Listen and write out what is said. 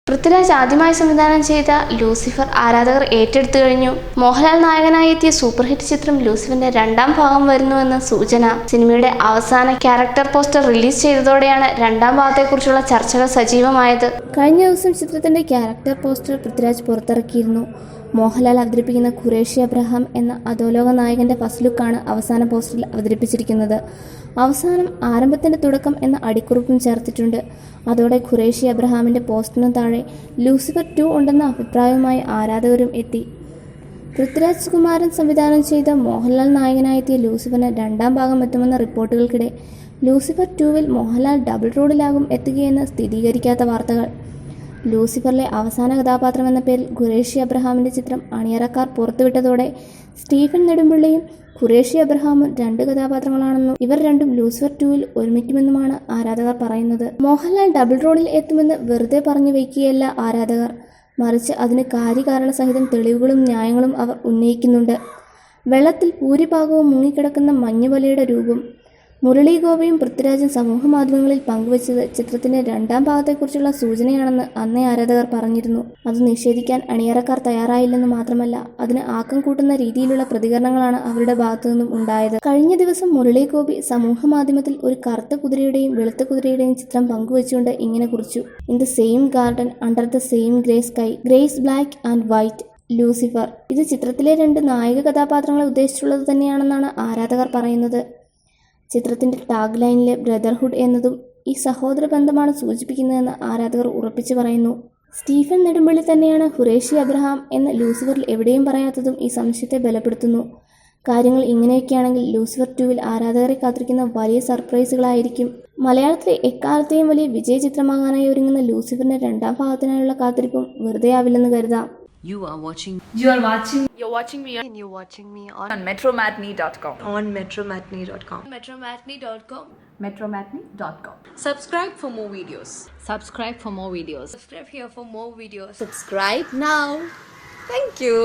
പൃഥ്വിരാജ് ആദ്യമായി സംവിധാനം ചെയ്ത ലൂസിഫർ ആരാധകർ ഏറ്റെടുത്തു കഴിഞ്ഞു. മോഹൻലാൽ നായകനായി എത്തിയ സൂപ്പർ ഹിറ്റ് ചിത്രം ലൂസിഫറിന്റെ രണ്ടാം ഭാഗം വരുന്നുവെന്ന് സൂചന. സിനിമയുടെ അവസാന ക്യാരക്ടർ പോസ്റ്റർ റിലീസ് ചെയ്തതോടെയാണ് രണ്ടാം ഭാഗത്തെക്കുറിച്ചുള്ള ചർച്ചകൾ സജീവമായത്. കഴിഞ്ഞ ദിവസം ചിത്രത്തിന്റെ ക്യാരക്ടർ പോസ്റ്റർ പൃഥ്വിരാജ് പുറത്തിറക്കിയിരുന്നു. മോഹൻലാൽ അവതരിപ്പിക്കുന്ന ഖുറേഷി അബ്രഹാം എന്ന അധോലോക നായകന്റെ ഫസ്റ്റ് ലുക്കാണ് അവസാന പോസ്റ്ററിൽ അവതരിപ്പിച്ചിരിക്കുന്നത്. അവസാനം ആരംഭത്തിന്റെ തുടക്കം എന്ന അടിക്കുറിപ്പും ചേർത്തിട്ടുണ്ട്. അതോടെ ഖുറേഷി അബ്രഹാമിന്റെ പോസ്റ്ററിന് താഴെ ലൂസിഫർ 2 ഉണ്ടെന്ന അഭിപ്രായവുമായി ആരാധകരും എത്തി. പൃഥ്വിരാജ് സുകുമാരൻ സംവിധാനം ചെയ്ത മോഹൻലാൽ നായകനായെത്തിയ ലൂസിഫറിന് രണ്ടാം ഭാഗം എത്തുമെന്ന റിപ്പോർട്ടുകൾക്കിടെ ലൂസിഫർ 2-വിൽ മോഹൻലാൽ ഡബിൾ റോളിലാകും എത്തുകയെന്ന് സ്ഥിരീകരിക്കാത്ത വാർത്തകൾ. ലൂസിഫറിലെ അവസാന കഥാപാത്രം എന്ന പേരിൽ ഖുറേഷി അബ്രഹാമിന്റെ ചിത്രം അണിയറക്കാർ പുറത്തുവിട്ടതോടെ സ്റ്റീഫൻ നെടുമ്പള്ളിയും ഖുറേഷി അബ്രഹാമും 2 കഥാപാത്രങ്ങളാണെന്നും ഇവർ രണ്ടും ലൂസിഫർ 2-വിൽ ഒരുമിക്കുമെന്നുമാണ് ആരാധകർ പറയുന്നത്. മോഹൻലാൽ ഡബിൾ റോളിൽ എത്തുമെന്ന് വെറുതെ പറഞ്ഞു വയ്ക്കുകയല്ല ആരാധകർ, മറിച്ച് അതിന് കാര്യകാരണ സഹിതം തെളിവുകളും ന്യായങ്ങളും അവർ ഉന്നയിക്കുന്നുണ്ട്. വെള്ളത്തിൽ ഭൂരിഭാഗവും മുങ്ങിക്കിടക്കുന്ന മഞ്ഞുവലയുടെ രൂപം. മുരളി ഗോപയും പൃഥ്വിരാജും സമൂഹമാധ്യമങ്ങളിൽ പങ്കുവച്ചത് ചിത്രത്തിന്റെ രണ്ടാം ഭാഗത്തെക്കുറിച്ചുള്ള സൂചനയാണെന്ന് അന്നേ ആരാധകർ പറഞ്ഞിരുന്നു. അത് നിഷേധിക്കാൻ അണിയറക്കാർ തയ്യാറായില്ലെന്ന് മാത്രമല്ല, അതിന് ആക്കം കൂട്ടുന്ന രീതിയിലുള്ള പ്രതികരണങ്ങളാണ് അവരുടെ ഭാഗത്തുനിന്നും ഉണ്ടായത്. കഴിഞ്ഞ ദിവസം മുരളി ഗോപി സമൂഹമാധ്യമത്തിൽ ഒരു കറുത്ത കുതിരയുടെയും വെളുത്ത കുതിരയുടെയും ചിത്രം പങ്കുവച്ചുകൊണ്ട് ഇങ്ങനെ കുറിച്ചു: in the same garden under the same grey sky, grace black and white, Lucifer. ഇത് ചിത്രത്തിലെ 2 നായിക കഥാപാത്രങ്ങളെ ഉദ്ദേശിച്ചുള്ളത് തന്നെയാണെന്നാണ് ആരാധകർ പറയുന്നത്. ചിത്രത്തിന്റെ ടാഗ് ലൈനിലെ ബ്രദർഹുഡ് എന്നതും ഈ സഹോദര ബന്ധമാണ് സൂചിപ്പിക്കുന്നതെന്ന് ആരാധകർ ഉറപ്പിച്ചു പറയുന്നു. സ്റ്റീഫൻ നെടുമ്പള്ളി തന്നെയാണ് ഖുറേഷി അബ്രഹാം എന്ന് ലൂസിഫറിൽ എവിടെയും പറയാത്തതും ഈ സംശയത്തെ ബലപ്പെടുത്തുന്നു. കാര്യങ്ങൾ ഇങ്ങനെയൊക്കെയാണെങ്കിൽ ലൂസിഫർ 2-വിൽ ആരാധകരെ കാത്തിരിക്കുന്ന വലിയ സർപ്രൈസുകളായിരിക്കും. മലയാളത്തിലെ എക്കാലത്തെയും വലിയ വിജയ ചിത്രമാകാനായി ഒരുങ്ങുന്ന ലൂസിഫറിന്റെ രണ്ടാം ഭാഗത്തിനായുള്ള കാത്തിരിപ്പും വെറുതെ ആവില്ലെന്ന് കരുതാം. You're watching me on metromatney.com. metromatney.com. Subscribe for more videos. Subscribe for more videos. Subscribe here for more videos. Subscribe now. Thank you.